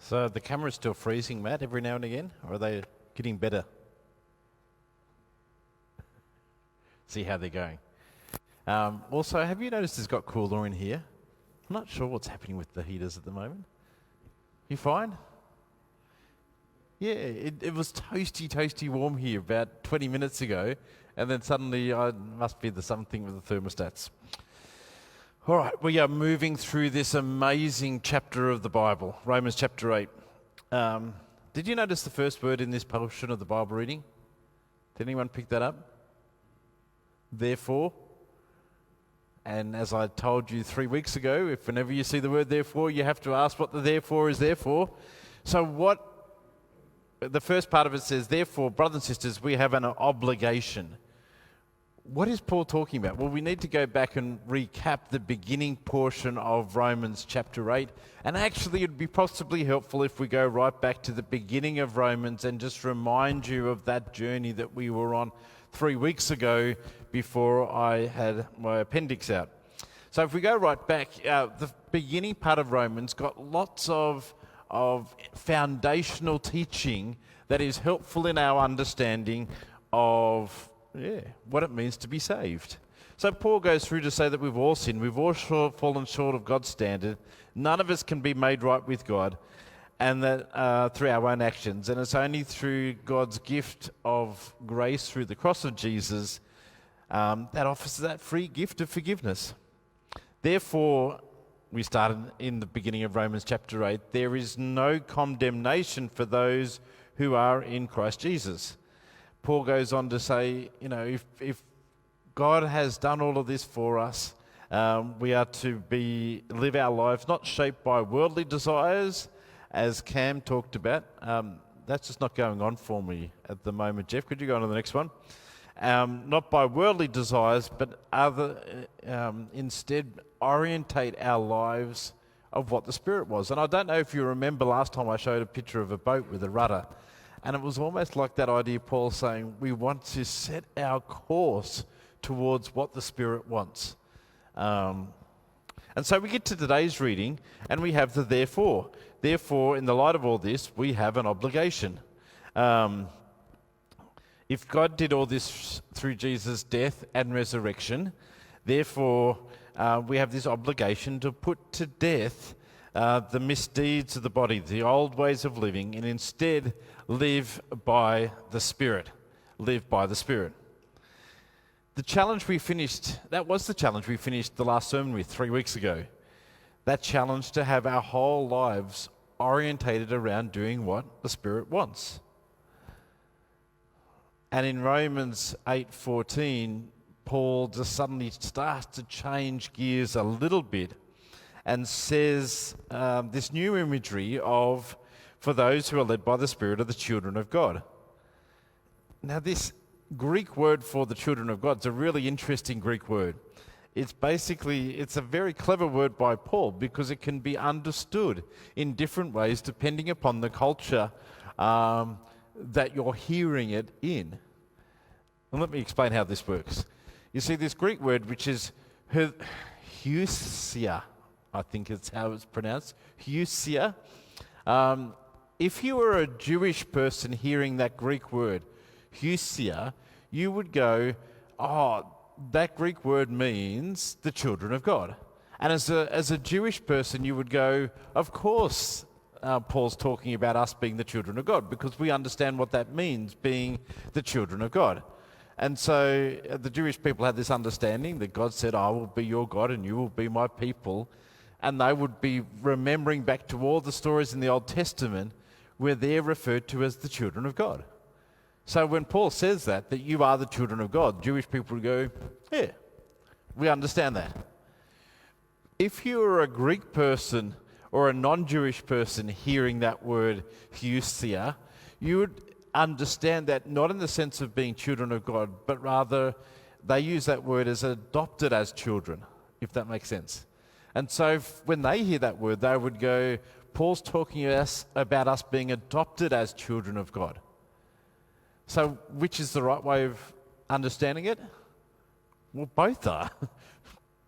So the camera's still freezing, Matt, every now and again, or are they getting better? See how they're going. Also, have you noticed it's got cooler in here? I'm not sure what's happening with the heaters at the moment. You fine? Yeah, it was toasty warm here about 20 minutes ago, and then suddenly must be something with the thermostats. All right, we are moving through this amazing chapter of the Bible, Romans chapter 8. Did you notice the first word in this portion of the Bible reading? Did anyone pick that up? Therefore. And as I told you 3 weeks ago, if whenever you see the word therefore, you have to ask what the therefore is there for. So the first part of it says, therefore, brothers and sisters, we have an obligation. What is Paul talking about? Well, we need to go back and recap the beginning portion of Romans chapter 8. And actually, it would be possibly helpful if we go right back to the beginning of Romans and just remind you of that journey that we were on 3 weeks ago before I had my appendix out. So if we go right back, the beginning part of Romans got lots of foundational teaching that is helpful in our understanding of what it means to be saved. So Paul goes through to say that we've all sinned, we've all fallen short of God's standard, none of us can be made right with God, and that through our own actions. And it's only through God's gift of grace through the cross of Jesus that offers that free gift of forgiveness. Therefore, we started in the beginning of Romans chapter 8, there is no condemnation for those who are in Christ Jesus. Paul goes on to say, if God has done all of this for us, we are to live our lives not shaped by worldly desires, as Cam talked about. That's just not going on for me at the moment. Jeff, could you go on to the next one? Not by worldly desires, but instead orientate our lives of what the Spirit was. And I don't know if you remember last time I showed a picture of a boat with a rudder. And it was almost like that idea, Paul saying, we want to set our course towards what the Spirit wants. And so we get to today's reading, and we have the therefore. Therefore, in the light of all this, we have an obligation. If God did all this through Jesus' death and resurrection, therefore we have this obligation to put to death the misdeeds of the body, the old ways of living, and instead live by the Spirit. Live by the Spirit. The challenge we finished, that was the challenge we finished the last sermon with 3 weeks ago. That challenge to have our whole lives orientated around doing what the Spirit wants. And in Romans 8:14, Paul just suddenly starts to change gears a little bit and says this new imagery of, for those who are led by the Spirit, are the children of God. Now, this Greek word for the children of God is a really interesting Greek word. It's a very clever word by Paul because it can be understood in different ways depending upon the culture that you're hearing it in. And let me explain how this works. You see, this Greek word, which is husia, I think it's how it's pronounced, husia. If you were a Jewish person hearing that Greek word, husia, you would go, that Greek word means the children of God. And as a Jewish person, you would go, of course, Paul's talking about us being the children of God, because we understand what that means, being the children of God. And so the Jewish people had this understanding that God said, I will be your God and you will be my people. And they would be remembering back to all the stories in the Old Testament where they're referred to as the children of God. So when Paul says that you are the children of God, Jewish people would go, yeah, we understand that. If you were a Greek person or a non-Jewish person hearing that word husia, you would understand that not in the sense of being children of God, but rather they use that word as adopted as children, if that makes sense. And so when they hear that word, they would go, Paul's talking to us about us being adopted as children of God. So which is the right way of understanding it? Well, both are.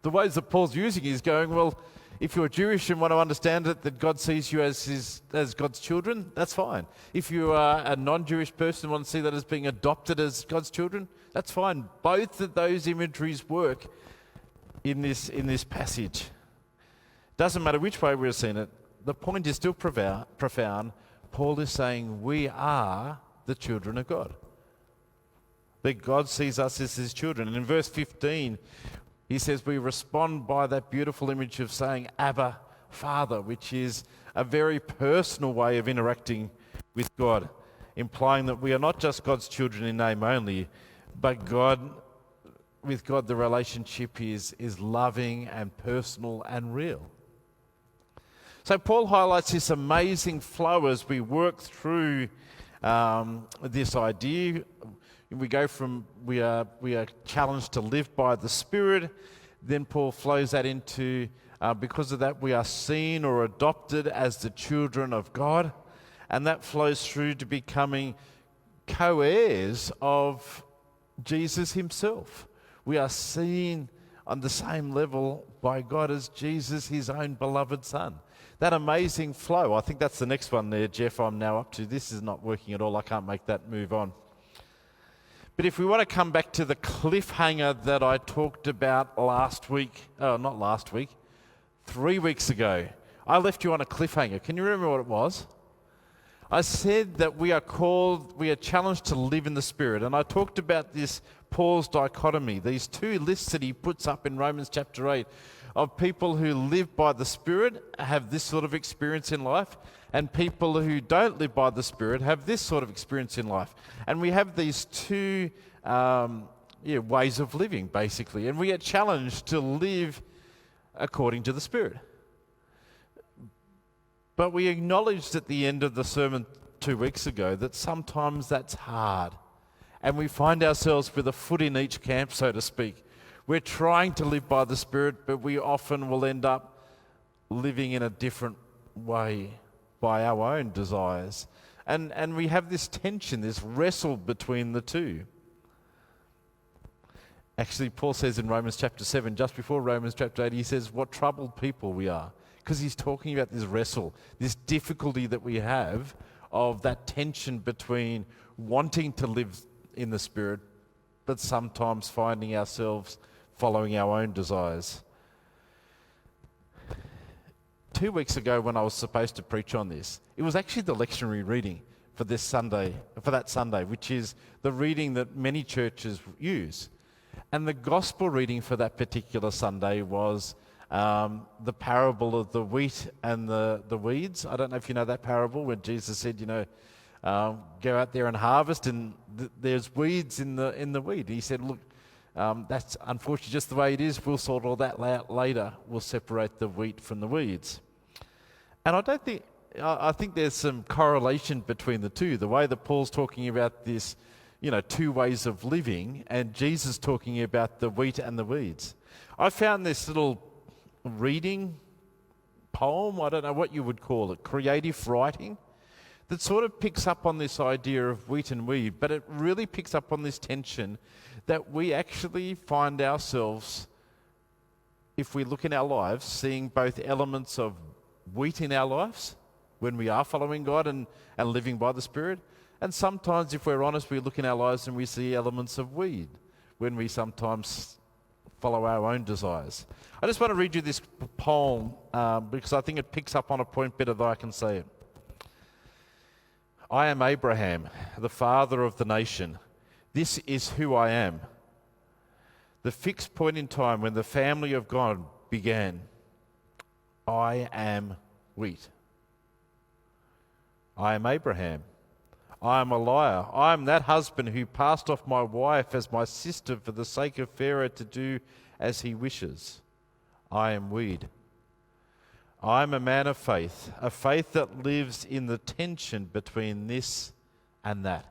The ways that Paul's using is going, well, If you're Jewish and want to understand it, that God sees you as God's children, that's fine. If you are a non-Jewish person and want to see that as being adopted as God's children, that's fine. Both of those imageries work in this passage. Doesn't matter which way we're seeing it, the point is still profound. Paul is saying we are the children of God. That God sees us as his children. And in verse 15, he says we respond by that beautiful image of saying, Abba, Father, which is a very personal way of interacting with God, implying that we are not just God's children in name only, but with God the relationship is loving and personal and real. So Paul highlights this amazing flow as we work through this idea. We go from we are challenged to live by the Spirit. Then Paul flows that into because of that we are seen or adopted as the children of God, and that flows through to becoming co-heirs of Jesus himself. We are seen on the same level by God as Jesus, his own beloved Son. That amazing flow. I think that's the next one there, Jeff. I'm now up to. This is not working at all. I can't make that move on. But if we want to come back to the cliffhanger that I talked about last week, 3 weeks ago, I left you on a cliffhanger. Can you remember what it was? I said that we are challenged to live in the Spirit. And I talked about this Paul's dichotomy, these two lists that he puts up in Romans chapter 8 of people who live by the Spirit have this sort of experience in life, and people who don't live by the Spirit have this sort of experience in life. And we have these two ways of living, basically. And we get challenged to live according to the Spirit. But we acknowledged at the end of the sermon 2 weeks ago that sometimes that's hard. And we find ourselves with a foot in each camp, so to speak. We're trying to live by the Spirit, but we often will end up living in a different way by our own desires. And we have this tension, this wrestle between the two. Actually, Paul says in Romans chapter 7, just before Romans chapter 8, he says what troubled people we are. Because he's talking about this wrestle, this difficulty that we have of that tension between wanting to live in the Spirit, but sometimes finding ourselves following our own desires. 2 weeks ago when I was supposed to preach on this, it was actually the lectionary reading for that Sunday, which is the reading that many churches use. And the gospel reading for that particular Sunday was the parable of the wheat and the weeds. I don't know if you know that parable when Jesus said, go out there and harvest, and there's weeds in the wheat. He said, look, that's unfortunately just the way it is. We'll sort all that out later. We'll separate the wheat from the weeds. And I think there's some correlation between the two. The way that Paul's talking about this, two ways of living, and Jesus talking about the wheat and the weeds. I found this little reading poem, I don't know what you would call it, creative writing, that sort of picks up on this idea of wheat and weed, but it really picks up on this tension that we actually find ourselves, if we look in our lives, seeing both elements of wheat in our lives when we are following God and living by the Spirit, and sometimes, if we're honest, we look in our lives and we see elements of weed when we sometimes follow our own desires. I just want to read you this poem because I think it picks up on a point better than I can say it. I am Abraham, the father of the nation. This is who I am. The fixed point in time when the family of God began. I am wheat. I am Abraham. I am a liar. I am that husband who passed off my wife as my sister for the sake of Pharaoh to do as he wishes. I am weed. I am a man of faith, a faith that lives in the tension between this and that.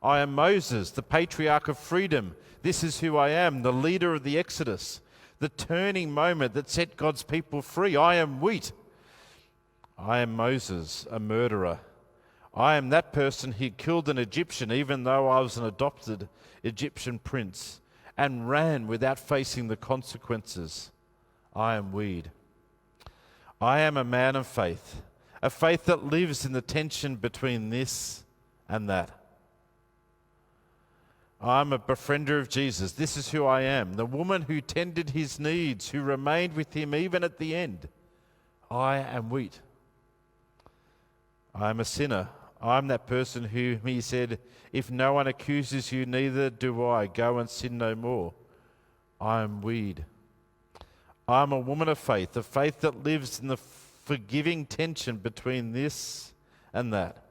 I am Moses, the patriarch of freedom. This is who I am, the leader of the Exodus, the turning moment that set God's people free. I am wheat. I am Moses, a murderer. I am that person who killed an Egyptian even though I was an adopted Egyptian prince and ran without facing the consequences. I am weed. I am a man of faith, a faith that lives in the tension between this and that. I'm a befriender of Jesus. This is who I am. The woman who tended his needs, who remained with him even at the end. I am wheat. I am a sinner. I'm that person whom he said, if no one accuses you, neither do I. Go and sin no more. I am weed. I'm a woman of faith, a faith that lives in the forgiving tension between this and that.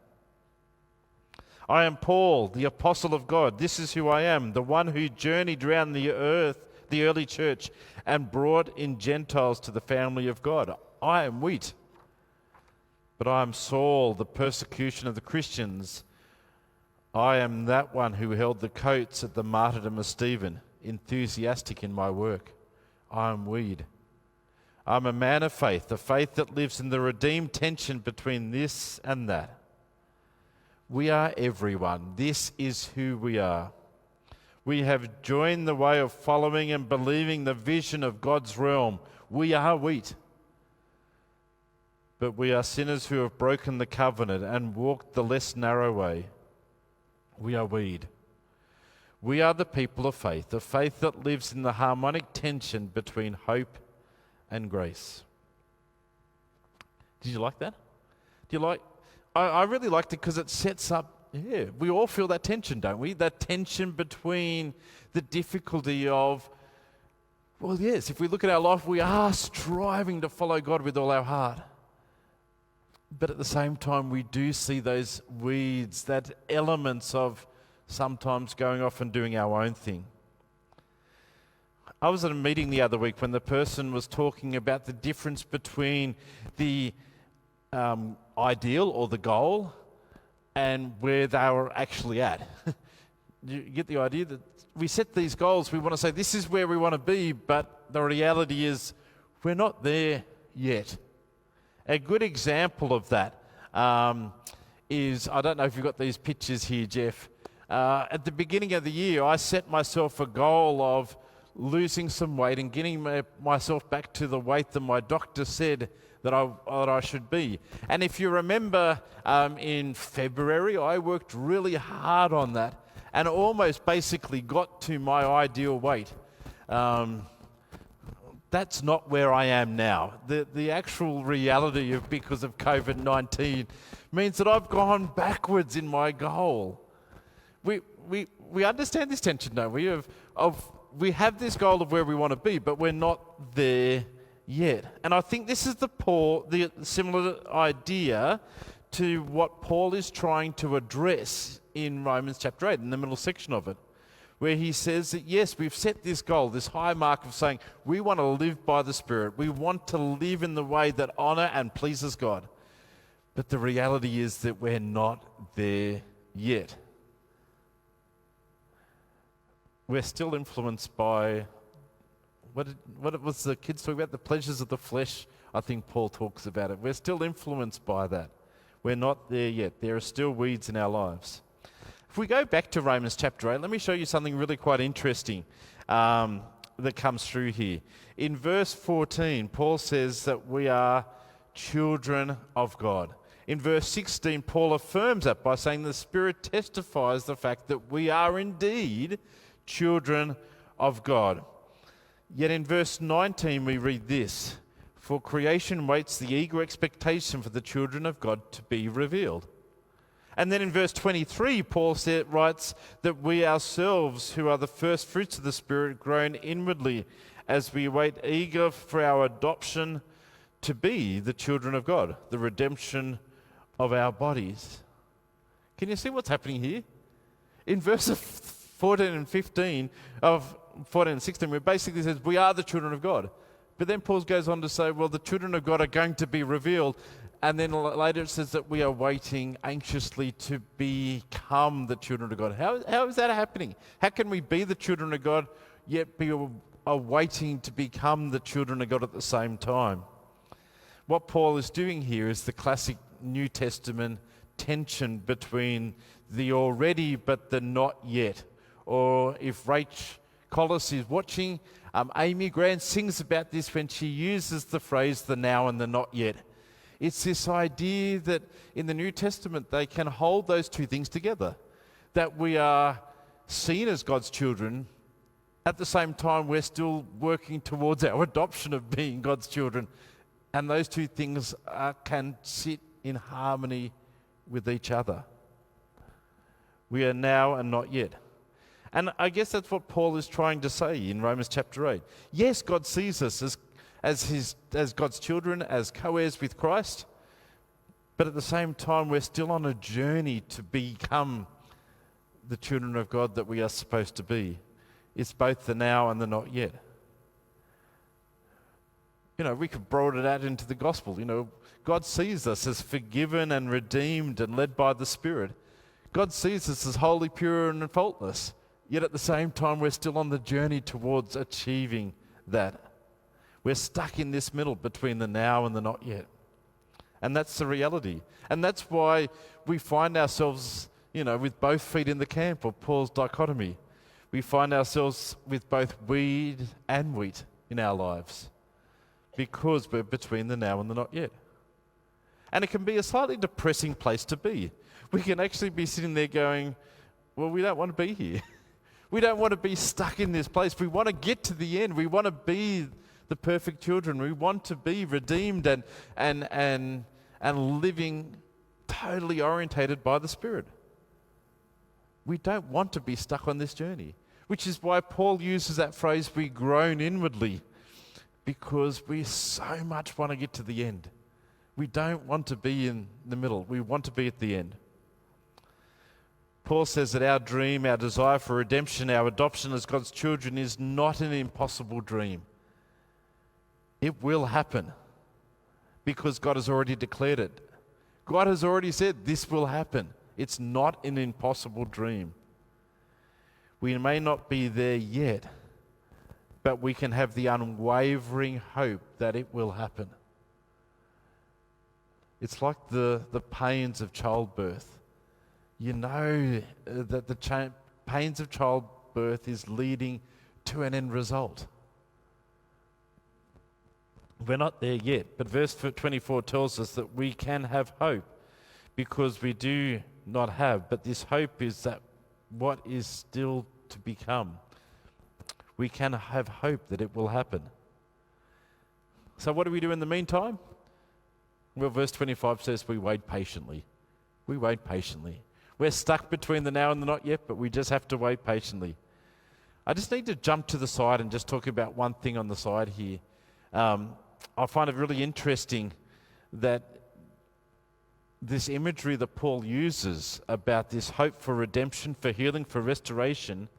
I am Paul, the apostle of God. This is who I am, the one who journeyed around the earth, the early church, and brought in Gentiles to the family of God. I am wheat. But I am Saul, the persecution of the Christians. I am that one who held the coats at the martyrdom of Stephen, enthusiastic in my work. I am weed. I'm a man of faith, a faith that lives in the redeemed tension between this and that. We are everyone. This is who we are. We have joined the way of following and believing the vision of God's realm. We are wheat. But we are sinners who have broken the covenant and walked the less narrow way. We are weed. We are the people of faith, a faith that lives in the harmonic tension between hope and grace. Did you like that? I really liked it because it sets up, we all feel that tension, don't we? That tension between the difficulty of, well, yes, if we look at our life, we are striving to follow God with all our heart. But at the same time, we do see those weeds, that elements of sometimes going off and doing our own thing. I was at a meeting the other week when the person was talking about the difference between the ideal or the goal and where they were actually at. You get the idea that we set these goals, we want to say this is where we want to be, but the reality is we're not there yet. A good example of that is, I don't know if you've got these pictures here, Jeff. At the beginning of the year, I set myself a goal of losing some weight and getting myself back to the weight that my doctor said that I should be. And if you remember, in February, I worked really hard on that and almost basically got to my ideal weight. That's not where I am now. The actual reality of because of COVID-19 means that I've gone backwards in my goal. We understand this tension, don't we? We have this goal of where we want to be, but we're not there yet. And I think this is the similar idea to what Paul is trying to address in Romans chapter 8, in the middle section of it, where he says that, yes, we've set this goal, this high mark of saying we want to live by the Spirit. We want to live in the way that honor and pleases God. But the reality is that we're not there yet. We're still influenced by, what was the kids talking about? The pleasures of the flesh. I think Paul talks about it. We're still influenced by that. We're not there yet. There are still weeds in our lives. If we go back to Romans chapter 8, let me show you something really quite interesting that comes through here. In verse 14, Paul says that we are children of God. In verse 16, Paul affirms that by saying the Spirit testifies the fact that we are indeed children of God. Yet in verse 19 we read this, for creation waits the eager expectation for the children of God to be revealed. And then in verse 23, Paul writes that we ourselves, who are the first fruits of the Spirit, groan inwardly as we wait eager for our adoption to be the children of God, the redemption of our bodies. Can you see what's happening here? In verses 14 and 15 of 14 and 16, where it basically says we are the children of God. But then Paul goes on to say, well, the children of God are going to be revealed. And then later it says that we are waiting anxiously to become the children of God. How is that happening? How can we be the children of God yet be waiting to become the children of God at the same time? What Paul is doing here is the classic New Testament tension between the already but the not yet. Or if Rach Collis is watching. Amy Grant sings about this when she uses the phrase the now and the not yet. It's this idea that in the New Testament they can hold those two things together, that we are seen as God's children. At the same time, we're still working towards our adoption of being God's children. And those two things can sit in harmony with each other. We are now and not yet. And I guess that's what Paul is trying to say in Romans chapter 8. Yes, God sees us as God's children, as co-heirs with Christ. But at the same time, we're still on a journey to become the children of God that we are supposed to be. It's both the now and the not yet. We could broaden it out into the gospel. God sees us as forgiven and redeemed and led by the Spirit. God sees us as holy, pure, and faultless. Yet at the same time, we're still on the journey towards achieving that. We're stuck in this middle between the now and the not yet. And that's the reality. And that's why we find ourselves, with both feet in the camp of Paul's dichotomy. We find ourselves with both weed and wheat in our lives because we're between the now and the not yet. And it can be a slightly depressing place to be. We can actually be sitting there going, well, we don't want to be here. We don't want to be stuck in this place. We want to get to the end. We want to be the perfect children. We want to be redeemed and living totally orientated by the Spirit. We don't want to be stuck on this journey, which is why Paul uses that phrase, we groan inwardly, because we so much want to get to the end. We don't want to be in the middle. We want to be at the end. Paul says that our dream, our desire for redemption, our adoption as God's children is not an impossible dream. It will happen because God has already declared it. God has already said this will happen. It's not an impossible dream. We may not be there yet, but we can have the unwavering hope that it will happen. It's like the pains of childbirth. You know that the pains of childbirth is leading to an end result. We're not there yet, but verse 24 tells us that we can have hope because we do not have, but this hope is that what is still to become. We can have hope that it will happen. So what do we do in the meantime? Well, verse 25 says we wait patiently. We wait patiently. We're stuck between the now and the not yet, but we just have to wait patiently. I just need to jump to the side and just talk about one thing on the side here. I find it really interesting that this imagery that Paul uses about this hope for redemption, for healing, for restoration,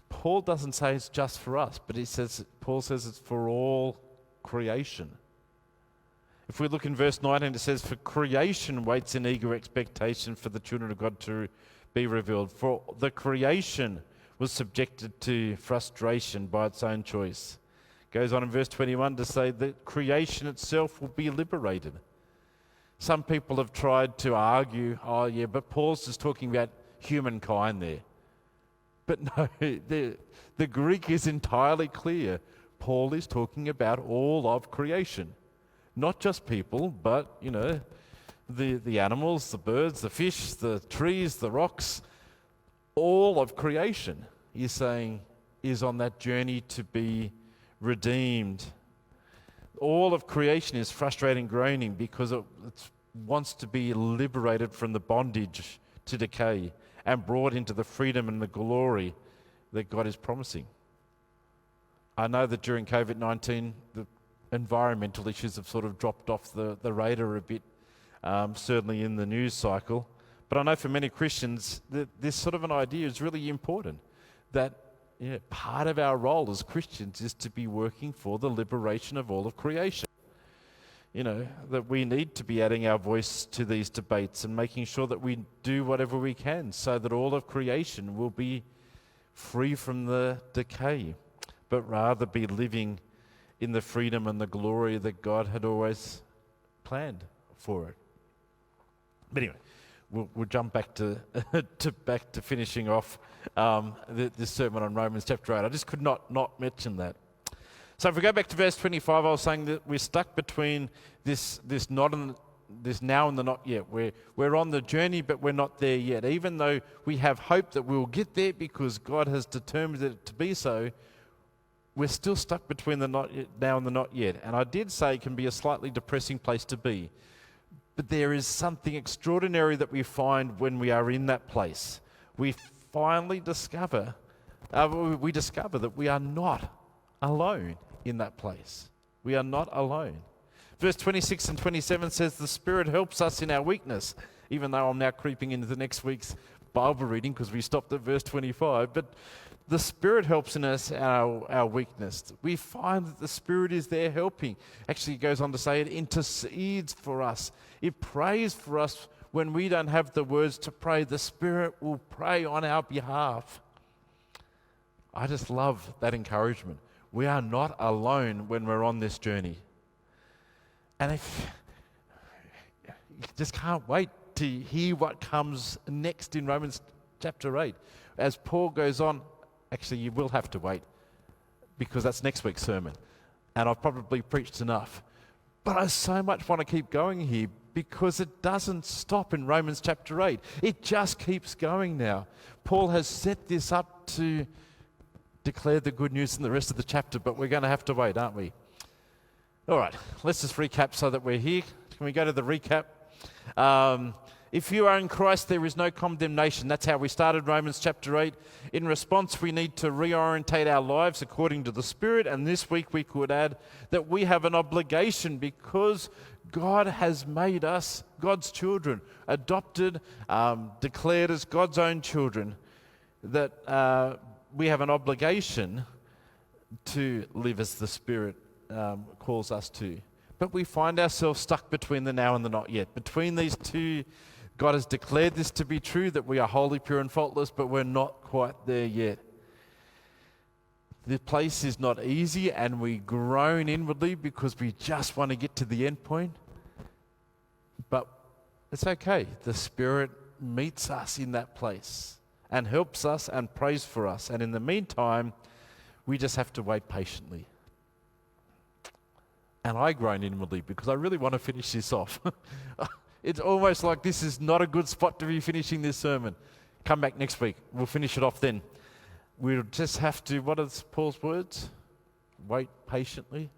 Paul doesn't say it's just for us, but Paul says it's for all creation. If we look in verse 19, it says, for creation waits in eager expectation for the children of God to be revealed. For the creation was subjected to frustration by its own choice. Goes on in verse 21 to say that creation itself will be liberated. Some people have tried to argue, but Paul's just talking about humankind there. But no, the Greek is entirely clear. Paul is talking about all of creation. Not just people, but, the animals, the birds, the fish, the trees, the rocks, all of creation, he's saying, is on that journey to be redeemed. All of creation is frustrating, groaning because it wants to be liberated from the bondage to decay and brought into the freedom and the glory that God is promising. I know that during COVID-19, the environmental issues have sort of dropped off the radar a bit, certainly in the news cycle. But I know for many Christians, this sort of an idea is really important, that part of our role as Christians is to be working for the liberation of all of creation. That we need to be adding our voice to these debates and making sure that we do whatever we can so that all of creation will be free from the decay, but rather be living in the freedom and the glory that God had always planned for it. But anyway, we'll jump back to, back to finishing off this sermon on Romans chapter 8. I just could not mention that. So if we go back to verse 25, I was saying that we're stuck between this now and the not yet. We're on the journey, but we're not there yet. Even though we have hope that we'll get there because God has determined it to be so, we're still stuck between the not yet, now and the not yet. And I did say it can be a slightly depressing place to be. But there is something extraordinary that we find when we are in that place. We finally discover that we are not alone in that place. We are not alone. Verse 26 and 27 says, the Spirit helps us in our weakness, even though I'm now creeping into the next week's Bible reading because we stopped at verse 25. But the Spirit helps in us our weakness. We find that the Spirit is there helping. Actually, it goes on to say it intercedes for us. It prays for us when we don't have the words to pray. The Spirit will pray on our behalf. I just love that encouragement. We are not alone when we're on this journey. And if you just can't wait to hear what comes next in Romans chapter 8. As Paul goes on, actually you will have to wait because that's next week's sermon. And I've probably preached enough. But I so much want to keep going here because it doesn't stop in Romans chapter 8. It just keeps going now. Paul has set this up to declare the good news in the rest of the chapter, but we're going to have to wait, aren't we? All right, let's just recap so that we're here. Can we go to the recap? If you are in Christ, there is no condemnation. That's how we started Romans chapter 8. In response, we need to reorientate our lives according to the Spirit. And this week we could add that we have an obligation because God has made us God's children, adopted, declared as God's own children, that we have an obligation to live as the Spirit calls us to. But we find ourselves stuck between the now and the not yet. Between these two, God has declared this to be true, that we are holy, pure and faultless, but we're not quite there yet. The place is not easy and we groan inwardly because we just want to get to the end point. But it's okay. The Spirit meets us in that place and helps us and prays for us. And in the meantime, we just have to wait patiently. And I groan inwardly because I really want to finish this off. It's almost like this is not a good spot to be finishing this sermon. Come back next week. We'll finish it off then. We'll just have to, what are Paul's words? Wait patiently.